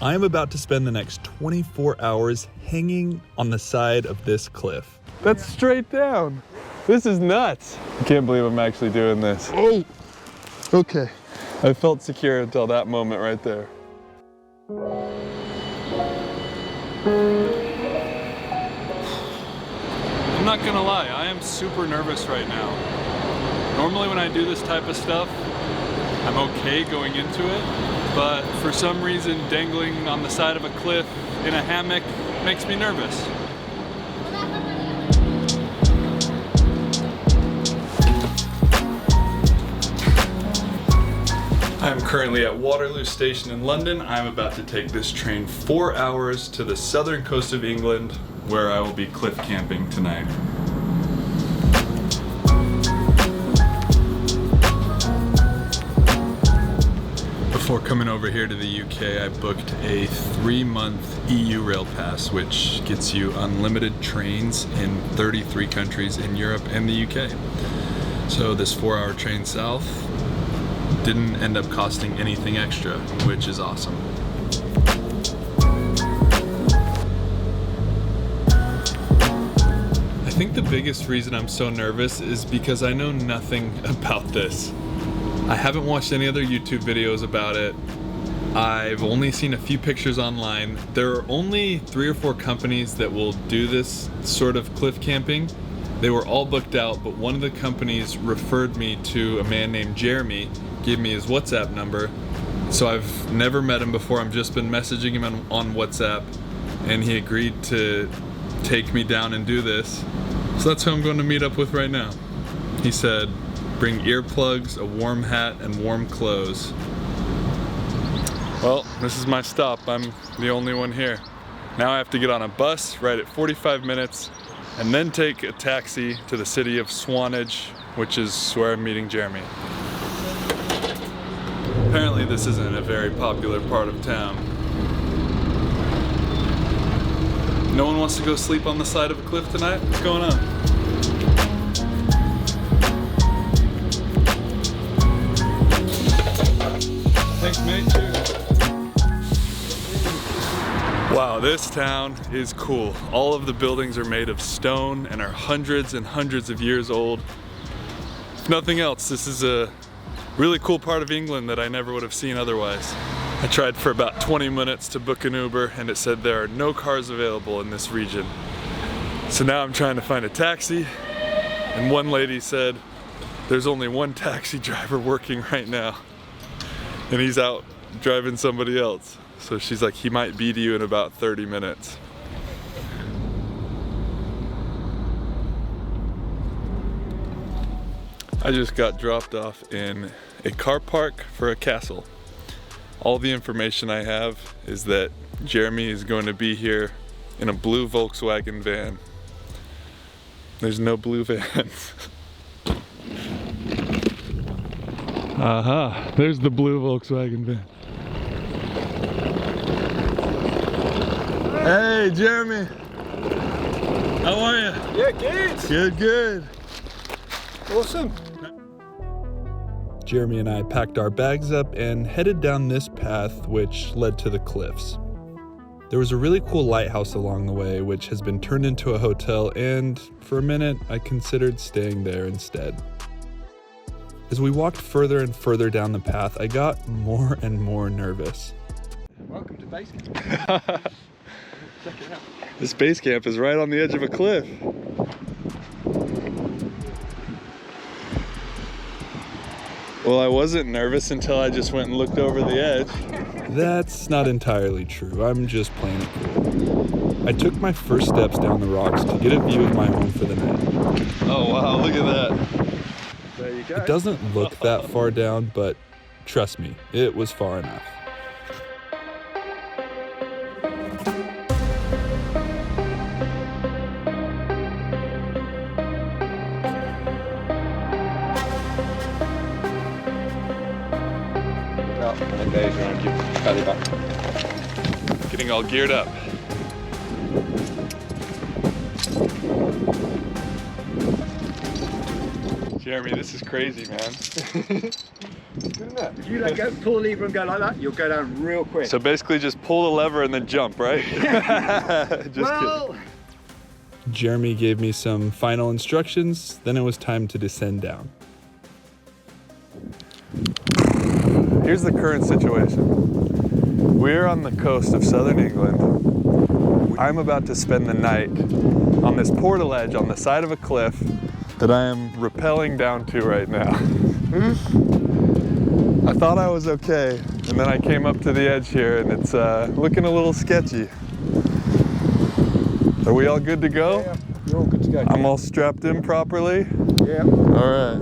I am about to spend the next 24 hours hanging on the side of this cliff. That's straight down. This is nuts. I can't believe I'm actually doing this. Oh, okay. I felt secure until that moment right there. I'm not gonna lie, I am super nervous right now. Normally when I do this type of stuff, I'm okay going into it, but for some reason dangling on the side of a cliff in a hammock makes me nervous. I'm currently at Waterloo Station in London. I'm about to take this train 4 hours to the southern coast of England, where I will be cliff camping tonight. Before coming over here to the UK, I booked a 3-month EU Rail Pass, which gets you unlimited trains in 33 countries in Europe and the UK. So this 4-hour train south didn't end up costing anything extra, which is awesome. I think the biggest reason I'm so nervous is because I know nothing about this. I haven't watched any other YouTube videos about it. I've only seen a few pictures online. There are only 3 or 4 companies that will do this sort of cliff camping. They were all booked out, but one of the companies referred me to a man named Jeremy, gave me his WhatsApp number. So I've never met him before. I've just been messaging him on WhatsApp, and he agreed to take me down and do this. So that's who I'm going to meet up with right now. He said, bring earplugs, a warm hat, and warm clothes. Well, this is my stop. I'm the only one here. Now I have to get on a bus right at 45 minutes and then take a taxi to the city of Swanage, which is where I'm meeting Jeremy. Apparently this isn't a very popular part of town. No one wants to go sleep on the side of a cliff tonight? What's going on? Thanks, mate. Cheers. Wow, this town is cool. All of the buildings are made of stone and are hundreds and hundreds of years old. If nothing else, this is a really cool part of England that I never would have seen otherwise. I tried for about 20 minutes to book an Uber and it said there are no cars available in this region. So now I'm trying to find a taxi, and one lady said there's only one taxi driver working right now and he's out driving somebody else. So she's like, he might be to you in about 30 minutes. I just got dropped off in a car park for a castle. All the information I have is that Jeremy is going to be here in a blue Volkswagen van. There's no blue vans. Aha, there's the blue Volkswagen van. Hey, Jeremy. How are you? Yeah, good. Good. Awesome. Jeremy and I packed our bags up and headed down this path which led to the cliffs. There was a really cool lighthouse along the way which has been turned into a hotel, and for a minute I considered staying there instead. As we walked further and further down the path, I got more and more nervous. Welcome to base camp. Check it out. This base camp is right on the edge of a cliff. Well, I wasn't nervous until I just went and looked over the edge. That's not entirely true. I'm just playing it cool. I took my first steps down the rocks to get a view of my home for the night. Oh wow, look at that. There you go. It doesn't look that far down, but trust me, it was far enough. And there's around your belly button. Getting all geared up. Jeremy, this is crazy, man. Good enough. If you let go, pull the lever and go like that, you'll go down real quick. So basically just pull the lever and then jump, right? Just kidding. Jeremy gave me some final instructions, then it was time to descend down. Here's the current situation. We're on the coast of southern England. I'm about to spend the night on this portaledge on the side of a cliff that I am rappelling down to right now. I thought I was okay, and then I came up to the edge here and it's looking a little sketchy. Are we all good to go? Yeah, you're all good to go. I'm all strapped in properly? Yeah. All right.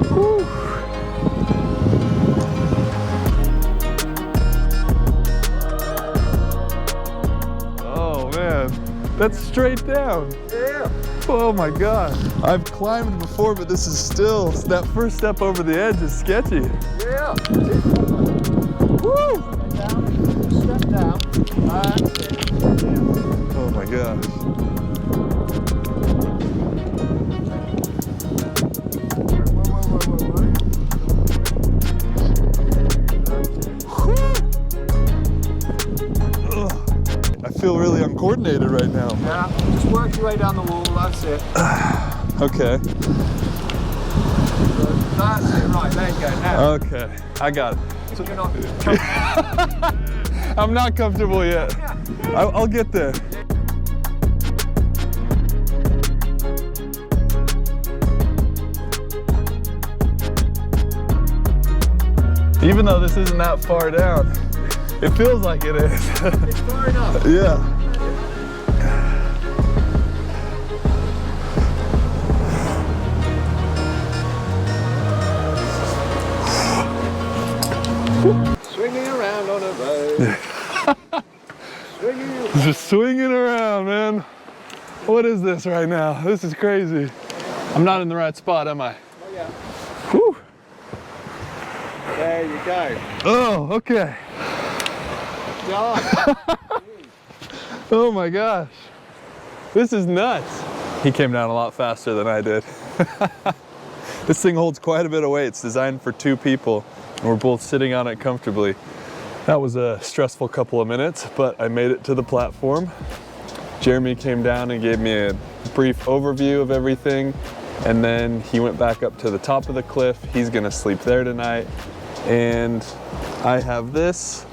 Whew. Oh man, that's straight down. Yeah. Oh my God. I've climbed before, but this is still, that first step over the edge is sketchy. Yeah. Woo! Step down. Oh my gosh. I feel really uncoordinated right now. Yeah. Just work your way down the wall. That's it. Okay. That's it. Right. There you go. Now. Okay. I got it. So you're not. I'm not comfortable yet. I'll get there. Even though this isn't that far down, it feels like it is. It's far enough. Yeah. Swinging around on a road. Swinging. Just swinging around, man. What is this right now? This is crazy. I'm not in the right spot, am I? Oh yeah. Whew. There you go. Oh, okay. Done. Oh my gosh. This is nuts. He came down a lot faster than I did. This thing holds quite a bit of weight. It's designed for 2 people, and we're both sitting on it comfortably. That was a stressful couple of minutes, but I made it to the platform. Jeremy came down and gave me a brief overview of everything, and then he went back up to the top of the cliff. He's gonna sleep there tonight, and I have this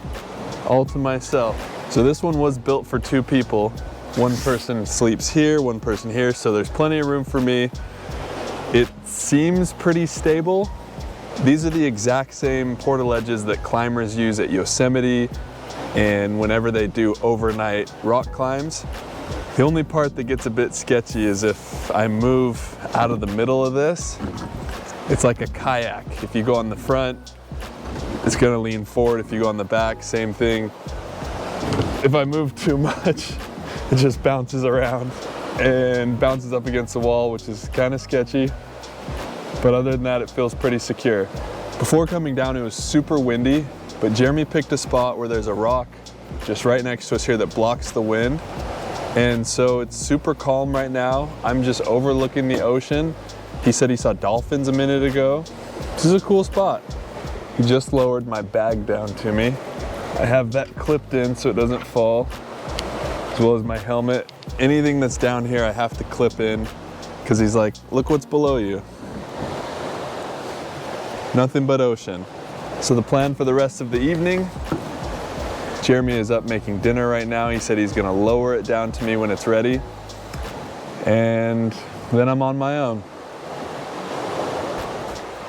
all to myself. So this one was built for 2 people. One person sleeps here, one person here, so there's plenty of room for me. It seems pretty stable. These are the exact same portaledges that climbers use at Yosemite and whenever they do overnight rock climbs. The only part that gets a bit sketchy is if I move out of the middle of this. It's like a kayak. If you go on the front, it's gonna lean forward. If you go on the back, same thing. If I move too much, it just bounces around and bounces up against the wall, which is kind of sketchy. But other than that, it feels pretty secure. Before coming down, it was super windy, but Jeremy picked a spot where there's a rock just right next to us here that blocks the wind. And so it's super calm right now. I'm just overlooking the ocean. He said he saw dolphins a minute ago. This is a cool spot. He just lowered my bag down to me. I have that clipped in so it doesn't fall, as well as my helmet. Anything that's down here I have to clip in, because he's like, look what's below you. Nothing but ocean. So the plan for the rest of the evening, Jeremy is up making dinner right now. He said he's gonna lower it down to me when it's ready. And then I'm on my own.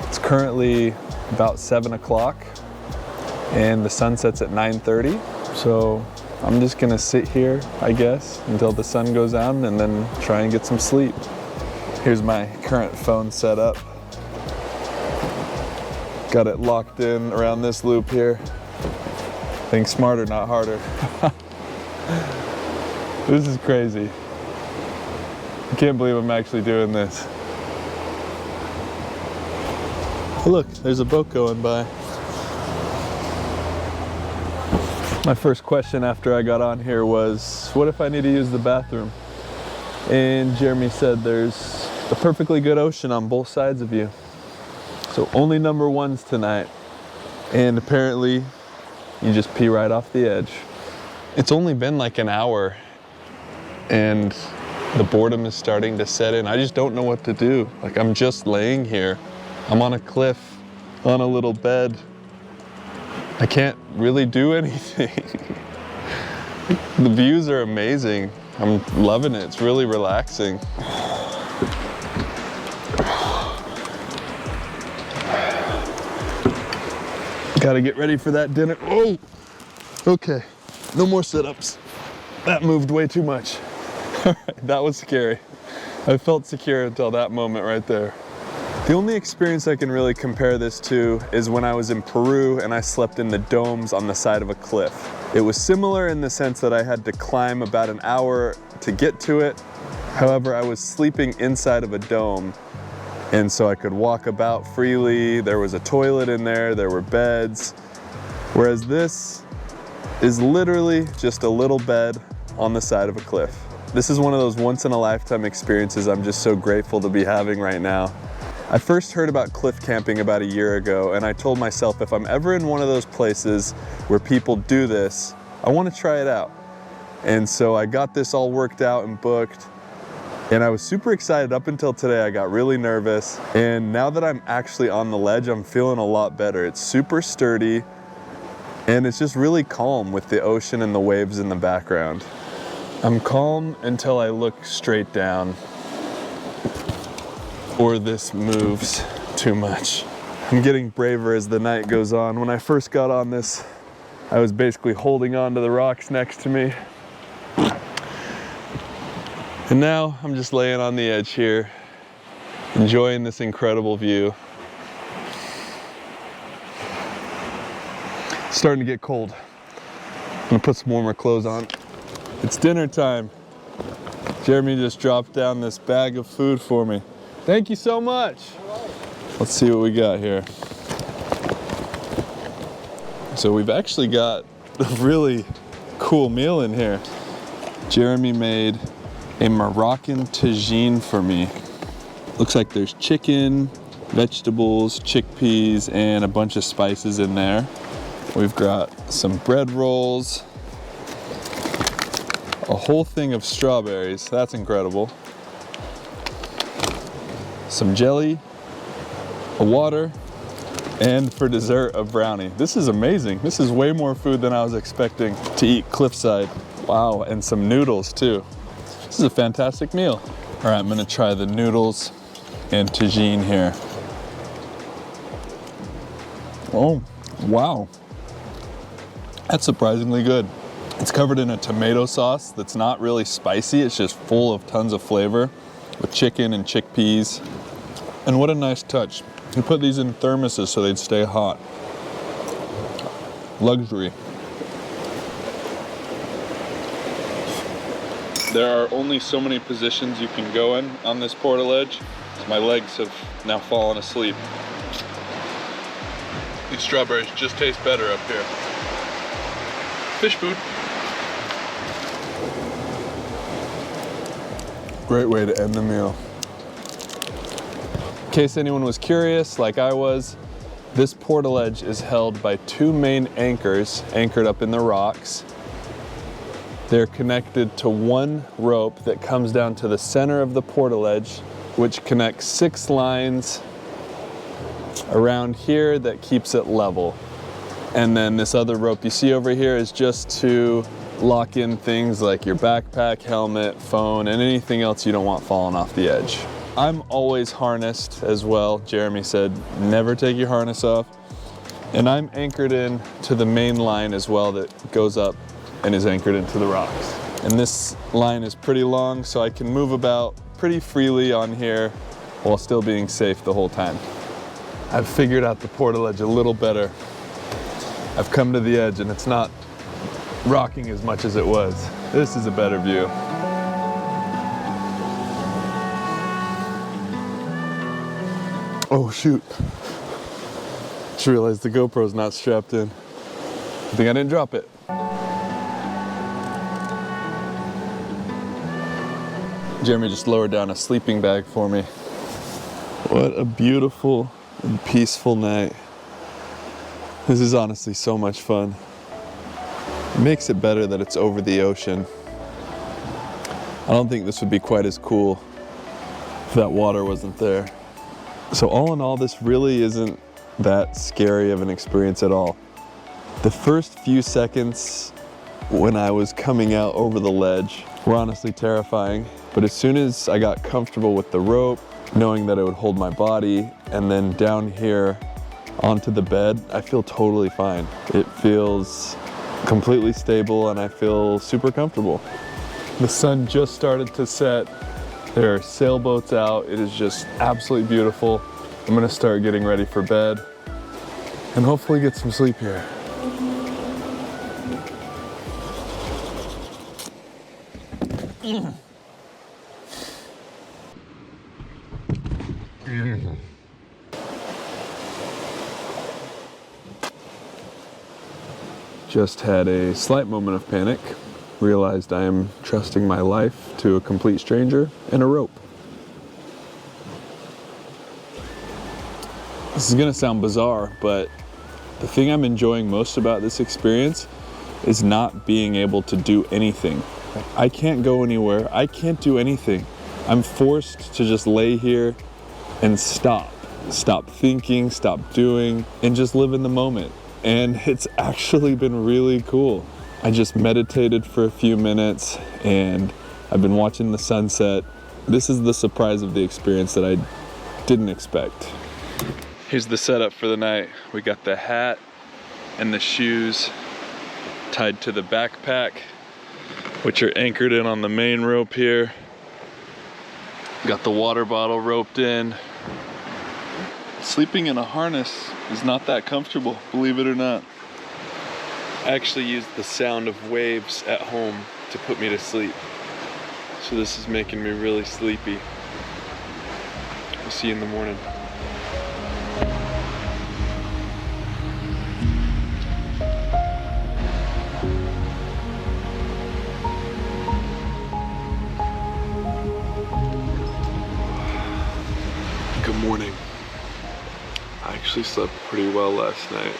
It's currently about 7 o'clock and the sun sets at 9:30. So I'm just gonna sit here, I guess, until the sun goes down and then try and get some sleep. Here's my current phone setup. Got it locked in around this loop here. Think smarter, not harder. This is crazy. I can't believe I'm actually doing this. Look, there's a boat going by. My first question after I got on here was, what if I need to use the bathroom? And Jeremy said there's a perfectly good ocean on both sides of you. So only number ones tonight. And apparently you just pee right off the edge. It's only been like an hour and the boredom is starting to set in. I just don't know what to do. Like, I'm just laying here. I'm on a cliff, on a little bed. I can't really do anything. The views are amazing. I'm loving it. It's really relaxing. Gotta get ready for that dinner. Oh, okay. No more sit-ups. That moved way too much. All right, that was scary. I felt secure until that moment right there. The only experience I can really compare this to is when I was in Peru and I slept in the domes on the side of a cliff. It was similar in the sense that I had to climb about an hour to get to it. However, I was sleeping inside of a dome, and so I could walk about freely. There was a toilet in there, there were beds. Whereas this is literally just a little bed on the side of a cliff. This is one of those once-in-a-lifetime experiences I'm just so grateful to be having right now. I first heard about cliff camping about a year ago, and I told myself if I'm ever in one of those places where people do this, I want to try it out. And so I got this all worked out and booked, and I was super excited up until today. I got really nervous, and now that I'm actually on the ledge, I'm feeling a lot better. It's super sturdy, and it's just really calm with the ocean and the waves in the background. I'm calm until I look straight down, or this moves too much. I'm getting braver as the night goes on. When I first got on this, I was basically holding on to the rocks next to me. And now I'm just laying on the edge here, enjoying this incredible view. It's starting to get cold. I'm gonna put some warmer clothes on. It's dinner time. Jeremy just dropped down this bag of food for me. Thank you so much. Let's see what we got here. So we've actually got a really cool meal in here. Jeremy made a Moroccan tagine for me. Looks like there's chicken, vegetables, chickpeas, and a bunch of spices in there. We've got some bread rolls, a whole thing of strawberries. That's incredible. Some jelly, a water, and for dessert, a brownie. This is amazing. This is way more food than I was expecting to eat cliffside. Wow, and some noodles too. This is a fantastic meal. All right, I'm gonna try the noodles and tagine here. Oh, wow. That's surprisingly good. It's covered in a tomato sauce that's not really spicy. It's just full of tons of flavor with chicken and chickpeas. And what a nice touch. You put these in thermoses so they'd stay hot. Luxury. There are only so many positions you can go in on this Portaledge. So my legs have now fallen asleep. These strawberries just taste better up here. Fish food. Great way to end the meal. In case anyone was curious, like I was, this Portaledge is held by two main anchors anchored up in the rocks. They're connected to one rope that comes down to the center of the Portaledge, which connects 6 lines around here that keeps it level. And then this other rope you see over here is just to lock in things like your backpack, helmet, phone, and anything else you don't want falling off the edge. I'm always harnessed as well. Jeremy said, never take your harness off. And I'm anchored in to the main line as well that goes up and is anchored into the rocks. And this line is pretty long, so I can move about pretty freely on here while still being safe the whole time. I've figured out the Portaledge a little better. I've come to the edge and it's not rocking as much as it was. This is a better view. Oh shoot. Just realized the GoPro's not strapped in. I think I didn't drop it. Jeremy just lowered down a sleeping bag for me. What a beautiful and peaceful night. This is honestly so much fun. It makes it better that it's over the ocean. I don't think this would be quite as cool if that water wasn't there. So all in all, this really isn't that scary of an experience at all. The first few seconds when I was coming out over the ledge were honestly terrifying, but as soon as I got comfortable with the rope, knowing that it would hold my body, and then down here onto the bed, I feel totally fine. It feels completely stable and I feel super comfortable. The sun just started to set. There are sailboats out. It is just absolutely beautiful. I'm gonna start getting ready for bed and hopefully get some sleep here. Just had a slight moment of panic. Realized I am trusting my life to a complete stranger and a rope. This is gonna sound bizarre, but the thing I'm enjoying most about this experience is not being able to do anything. I can't go anywhere, I can't do anything. I'm forced to just lay here and stop thinking, stop doing, and just live in the moment. And it's actually been really cool. I just meditated for a few minutes and I've been watching the sunset. This is the surprise of the experience that I didn't expect. Here's the setup for the night. We got the hat and the shoes tied to the backpack, which are anchored in on the main rope here. Got the water bottle roped in. Sleeping in a harness is not that comfortable, believe it or not. I actually used the sound of waves at home to put me to sleep. So this is making me really sleepy. I'll see you in the morning. Good morning. I actually slept pretty well last night.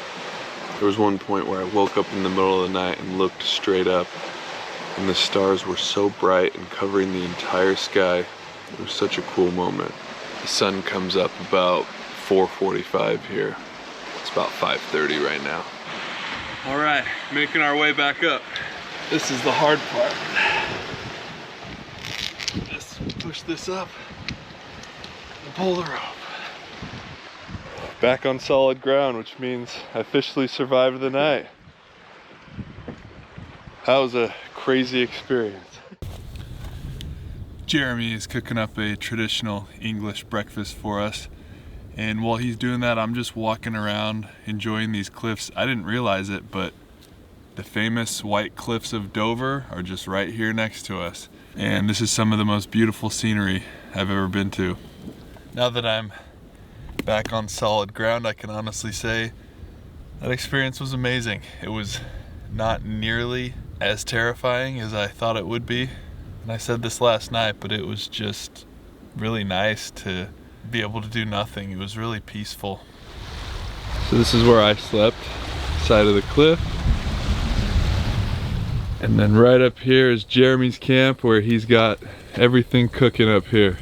There was one point where I woke up in the middle of the night and looked straight up, and the stars were so bright and covering the entire sky. It was such a cool moment. The sun comes up about 4:45 here. It's about 5:30 right now. All right, making our way back up. This is the hard part. Just push this up and pull the rope. Back on solid ground, which means I officially survived the night. That was a crazy experience. Jeremy is cooking up a traditional English breakfast for us. And while he's doing that, I'm just walking around enjoying these cliffs. I didn't realize it, but the famous white cliffs of Dover are just right here next to us. And this is some of the most beautiful scenery I've ever been to. Now that I'm back on solid ground, I can honestly say that experience was amazing. It was not nearly as terrifying as I thought it would be. And I said this last night, but it was just really nice to be able to do nothing. It was really peaceful. So this is where I slept, side of the cliff. And then right up here is Jeremy's camp, where he's got everything cooking up here.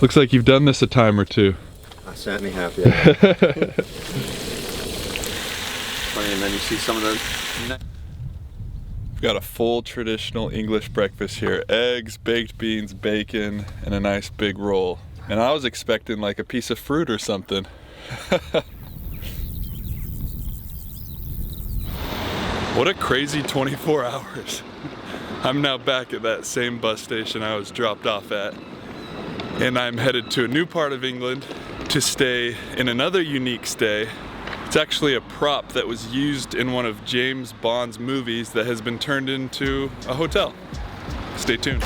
Looks like you've done this a time or two. I certainly have, yeah. Funny, and then you see some of the... We've got a full traditional English breakfast here. Eggs, baked beans, bacon, and a nice big roll. And I was expecting like a piece of fruit or something. What a crazy 24 hours. I'm now back at that same bus station I was dropped off at. And I'm headed to a new part of England to stay in another unique stay. It's actually a prop that was used in one of James Bond's movies that has been turned into a hotel. Stay tuned.